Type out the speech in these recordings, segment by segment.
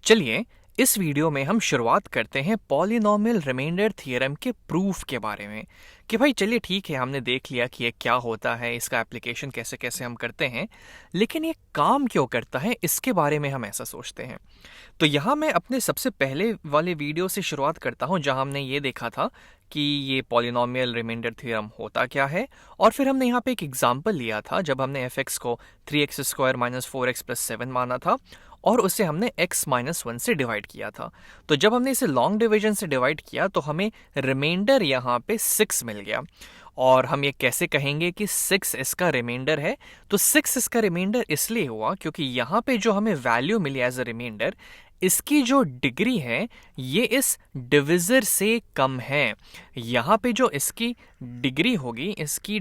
चलिए इस वीडियो में हम शुरुआत करते हैं पॉलिनॉमियल रिमाइंडर थ्योरम के प्रूफ के बारे में कि भाई चलिए ठीक है, हमने देख लिया कि ये क्या होता है, इसका एप्लीकेशन कैसे कैसे हम करते हैं, लेकिन ये काम क्यों करता है इसके बारे में हम ऐसा सोचते हैं। तो यहाँ मैं अपने सबसे पहले वाले वीडियो से शुरुआत करता हूँ जहाँ हमने ये देखा था कि ये पॉलिनॉमियल रिमाइंडर थ्योरम होता क्या है, और फिर हमने यहाँ पे एक एग्जांपल लिया था जब हमने fx को 3x² - 4x + 7 माना था और उसे हमने x - 1 से डिवाइड किया था। तो जब हमने इसे लॉन्ग डिवीजन से डिवाइड किया तो हमें रिमाइंडर यहाँ पे 6 मिल गया। और हम ये कैसे कहेंगे कि 6 इसका रिमाइंडर है? तो 6 इसका रिमाइंडर इसलिए हुआ क्योंकि यहाँ पे जो हमें वैल्यू मिली एज अ रिमाइंडर, इसकी जो डिग्री है ये इस डिविजर से कम है। यहाँ पे जो इसकी डिग्री होगी, इसकी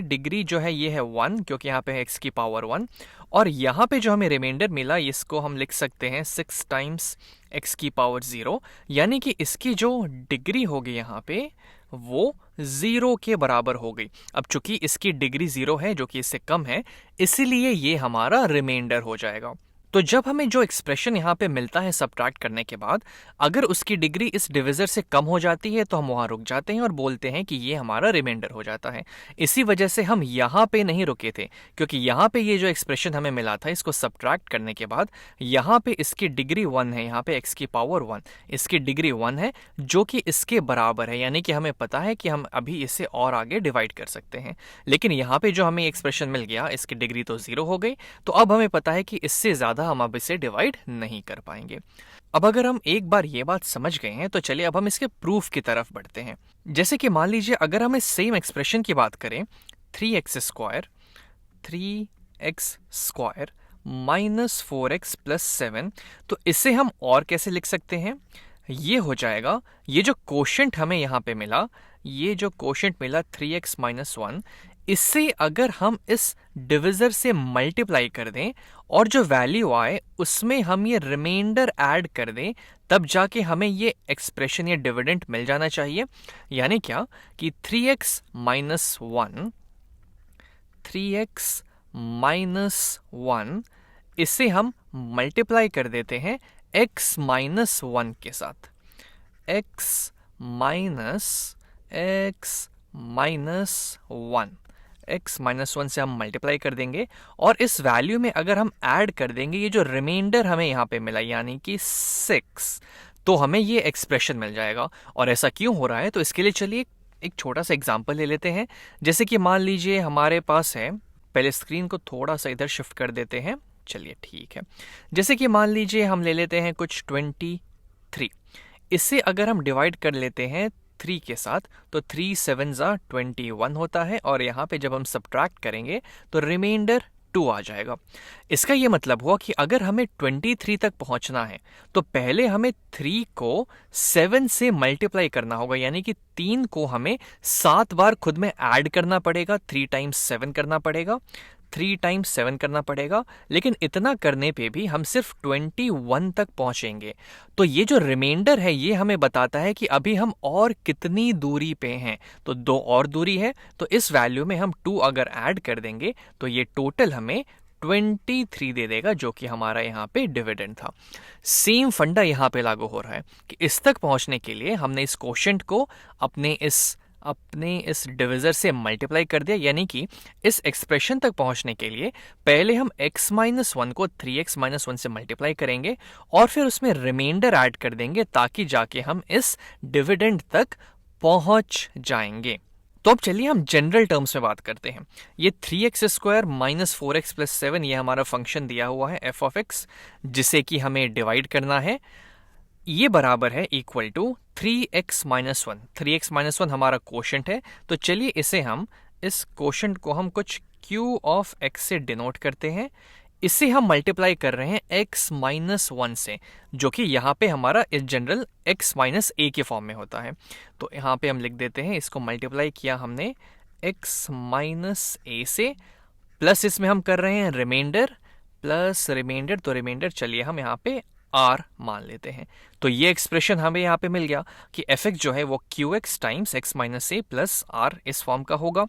डिग्री जो है ये है 1, क्योंकि यहाँ पे है x की पावर 1, और यहाँ पे जो हमें रिमाइंडर मिला इसको हम लिख सकते हैं 6 टाइम्स x की पावर 0, यानी कि इसकी जो डिग्री होगी यहाँ पे वो 0 के बराबर हो गई। अब चूंकि इसकी डिग्री 0 है जो कि इससे कम है, इसीलिए ये हमारा रिमाइंडर हो जाएगा। तो जब हमें जो एक्सप्रेशन यहाँ पे मिलता है सब्ट्रैक्ट करने के बाद, अगर उसकी डिग्री इस डिविजर से कम हो जाती है तो हम वहाँ रुक जाते हैं और बोलते हैं कि ये हमारा रिमाइंडर हो जाता है। इसी वजह से हम यहाँ पे नहीं रुके थे, क्योंकि यहाँ पे ये जो एक्सप्रेशन हमें मिला था इसको सब्ट्रैक्ट करने के बाद यहाँ पे इसकी डिग्री 1 है, यहाँ पे x की पावर 1, इसकी डिग्री 1 है जो कि इसके बराबर है, यानी कि हमें पता है कि हम अभी इसे और आगे डिवाइड कर सकते हैं। लेकिन यहाँ पे जो हमें एक्सप्रेशन मिल गया, इसकी डिग्री तो 0 हो गई, तो अब हमें पता है कि इससे ज्यादा हम अब इसे डिवाइड नहीं कर पाएंगे। अब अगर हम एक बार ये बात समझ गए हैं तो चलिए अब हम इसके प्रूफ की तरफ बढ़ते हैं। जैसे कि मान लीजिए अगर हम इस सेम एक्सप्रेशन की बात करें 3x² - 4x + 7, तो इसे हम और कैसे लिख सकते हैं? ये हो जाएगा, ये जो कोशेंट हमें यहाँ पे मिला, ये जो कोशेंट मिला 3x - 1, इससे अगर हम इस डिविजर से मल्टीप्लाई कर दें और जो वैल्यू आए उसमें हम ये रिमाइंडर ऐड कर दें, तब जाके हमें ये एक्सप्रेशन या डिविडेंड मिल जाना चाहिए। यानी क्या कि 3x - 1 इसे हम मल्टीप्लाई कर देते हैं x - 1 के साथ, x - 1 से हम मल्टीप्लाई कर देंगे और इस वैल्यू में अगर हम ऐड कर देंगे ये जो रिमाइंडर हमें यहाँ पे मिला यानी कि 6, तो हमें ये एक्सप्रेशन मिल जाएगा। और ऐसा क्यों हो रहा है, तो इसके लिए चलिए एक छोटा सा एग्जांपल ले लेते हैं। जैसे कि मान लीजिए हमारे पास है, पहले स्क्रीन को थोड़ा सा इधर शिफ्ट कर देते हैं, चलिए ठीक है। जैसे कि मान लीजिए हम ले लेते हैं कुछ 23, इससे अगर हम डिवाइड कर लेते हैं 3 के साथ तो 3 7 21 होता है, और यहाँ पे जब हम सब्ट्रैक्ट करेंगे तो रिमाइंडर 2 आ जाएगा। इसका ये मतलब हुआ कि अगर हमें 23 तक पहुंचना है तो पहले हमें 3 को 7 से मल्टीप्लाई करना होगा, यानी कि 3 को हमें 7 बार खुद में ऐड करना पड़ेगा, 3 टाइम्स 7 करना पड़ेगा, 3 टाइम्स 7 करना पड़ेगा। लेकिन इतना करने पे भी हम सिर्फ 21 तक पहुंचेंगे। तो ये जो रिमाइंडर है ये हमें बताता है कि अभी हम और कितनी दूरी पे हैं। तो 2 और दूरी है, तो इस वैल्यू में हम 2 अगर ऐड कर देंगे तो ये टोटल हमें 23 दे देगा, जो कि हमारा यहाँ पे डिविडेंड था। सेम फंडा यहाँ पे लागू हो रहा है कि इस तक पहुंचने के लिए हमने इस कोशेंट को अपने इस डिविजर से मल्टीप्लाई कर दिया, यानी कि इस एक्सप्रेशन तक पहुंचने के लिए पहले हम x - 1 को 3x - 1 से मल्टीप्लाई करेंगे और फिर उसमें रिमाइंडर ऐड कर देंगे ताकि जाके हम इस डिविडेंड तक पहुंच जाएंगे। तो अब चलिए हम जनरल टर्म्स में बात करते हैं। ये 3x² - 4x + 7 ये हमारा फंक्शन दिया हुआ है f(x), जिसे कि हमें डिवाइड करना है। ये बराबर है इक्वल टू 3x - 1। 3x - 1 हमारा कोशेंट है, तो चलिए इस कोशेंट को हम कुछ q(x) से डिनोट करते हैं। इसे हम मल्टीप्लाई कर रहे हैं x - 1 से, जो कि यहाँ पे हमारा इस जनरल x - a के फॉर्म में होता है। तो यहाँ पे हम लिख देते हैं, इसको मल्टीप्लाई किया हमने x - a से, प्लस इसमें हम कर रहे हैं रिमाइंडर प्लस रिमाइंडर, तो रिमाइंडर चलिए हम यहाँ पे r मान लेते हैं। तो ये एक्सप्रेशन हमें यहाँ पे मिल गया कि fx जो है वो qx times x - a plus r इस फॉर्म का होगा।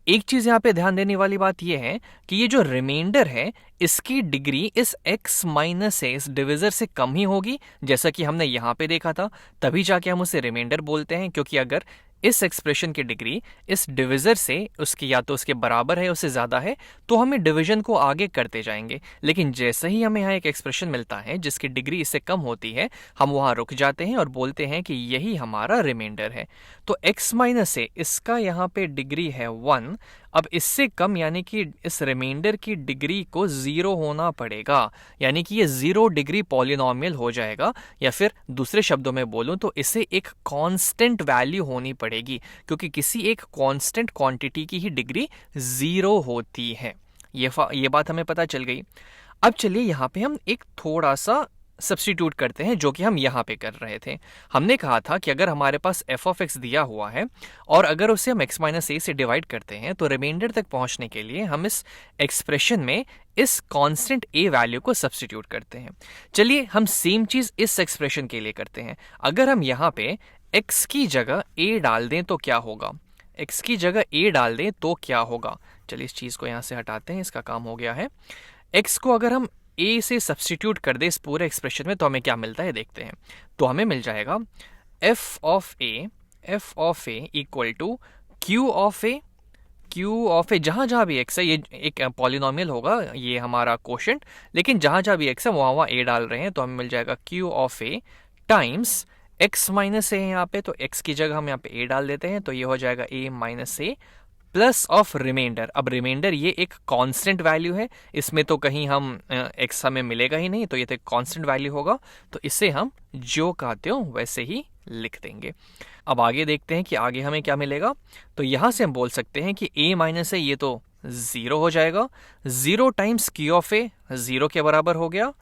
एक चीज यहाँ पे ध्यान देने वाली बात यह है कि ये जो रिमाइंडर है इसकी डिग्री इस x माइनस ए इस डिविजर से कम ही होगी, जैसा कि हमने यहाँ पे देखा था। तभी जाके हम उसे रिमाइंडर बोलते हैं, क्योंकि अगर इस एक्सप्रेशन की डिग्री इस डिविजर से उसकी या तो उसके बराबर है उससे ज्यादा है तो हमें डिवीजन को आगे करते जाएंगे। लेकिन जैसे ही हमें यहाँ एक एक्सप्रेशन मिलता है जिसकी डिग्री इससे कम होती है, हम वहां रुक जाते हैं और बोलते हैं कि यही हमारा रिमाइंडर है। तो x माइनस ए इसका यहाँ पे डिग्री है 1। अब इससे कम यानी कि इस रिमाइंडर की डिग्री को 0 होना पड़ेगा, यानी कि ये 0 डिग्री पॉलिनॉमियल हो जाएगा, या फिर दूसरे शब्दों में बोलूं तो इसे एक कांस्टेंट वैल्यू होनी पड़ेगी, क्योंकि किसी एक कांस्टेंट क्वांटिटी की ही डिग्री 0 होती है। ये बात हमें पता चल गई। अब चलिए यहाँ पे हम एक थोड़ा सा सब्स्टिट्यूट करते हैं, जो कि हम यहाँ पे कर रहे थे। हमने कहा था कि अगर हमारे पास f ऑफ x दिया हुआ है और अगर उसे हम x माइनस ए से डिवाइड करते हैं तो रिमाइंडर तक पहुंचने के लिए हम इस एक्सप्रेशन में इस कांस्टेंट a वैल्यू को सब्स्टिट्यूट करते हैं। चलिए हम सेम चीज इस एक्सप्रेशन के लिए करते हैं। अगर हम यहाँ पे x की जगह a डाल दें तो क्या होगा, x की जगह a डाल दें तो क्या होगा। चलिए इस चीज को यहाँ से हटाते हैं, इसका काम हो गया है। x को अगर हम a से सब्स्टिट्यूट कर दे इस पूरे एक्सप्रेशन में तो हमें क्या मिलता है देखते हैं। तो हमें मिल जाएगा f of a equal to q of a जहां जहां भी x है, ये एक पॉलिनॉमियल होगा, ये हमारा कोशेंट, लेकिन जहां जहां भी x है वहां वहां a डाल रहे हैं तो हमें मिल जाएगा q of a times x minus a है यहाँ पे, तो x की जगह हम यहाँ पे a डाल देते हैं तो ये हो जाएगा a minus a plus of reminder. अब रिमाइंडर ये एक कांस्टेंट वैल्यू है, इसमें तो कहीं हम x हमें मिलेगा ही नहीं, तो ये तो एक कांस्टेंट वैल्यू होगा, तो इसे हम जो कहते हो वैसे ही लिख देंगे। अब आगे देखते हैं कि आगे हमें क्या मिलेगा। तो यहां से हम बोल सकते हैं कि a माइनस है ये तो 0 हो जाएगा, 0 टाइम्स q ऑफ a 0 के बराबर हो गया,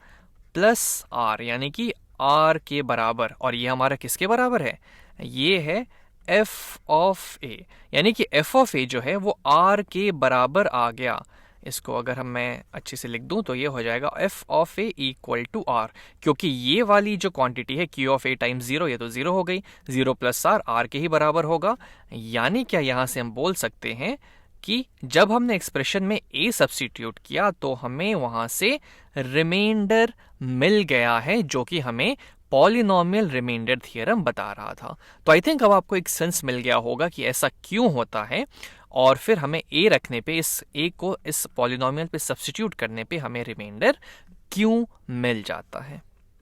प्लस r यानी कि r के बराबर, और ये हमारा किसके बराबर है, ये है f ऑफ a, यानी कि f ऑफ a जो है वो r के बराबर आ गया। इसको अगर मैं अच्छे से लिख दूं तो ये हो जाएगा f of a equal to r, क्योंकि ये वाली जो क्वांटिटी है q ऑफ a टाइम्स 0 ये तो 0 हो गई, 0 प्लस r के ही बराबर होगा। यानी क्या यहाँ से हम बोल सकते हैं कि जब हमने एक्सप्रेशन में a सब्स्टिट्यूट किया तो हमें वहां से रिमाइंडर मिल गया है, जो कि हमें पॉलिनॉमियल रिमाइंडर थ्योरम बता रहा था। तो आई थिंक अब आपको एक सेंस मिल गया होगा कि ऐसा क्यों होता है, और फिर हमें a रखने पे, इस a को इस पॉलिनॉमियल पे सब्स्टिट्यूट करने पे हमें रिमाइंडर क्यों मिल जाता है।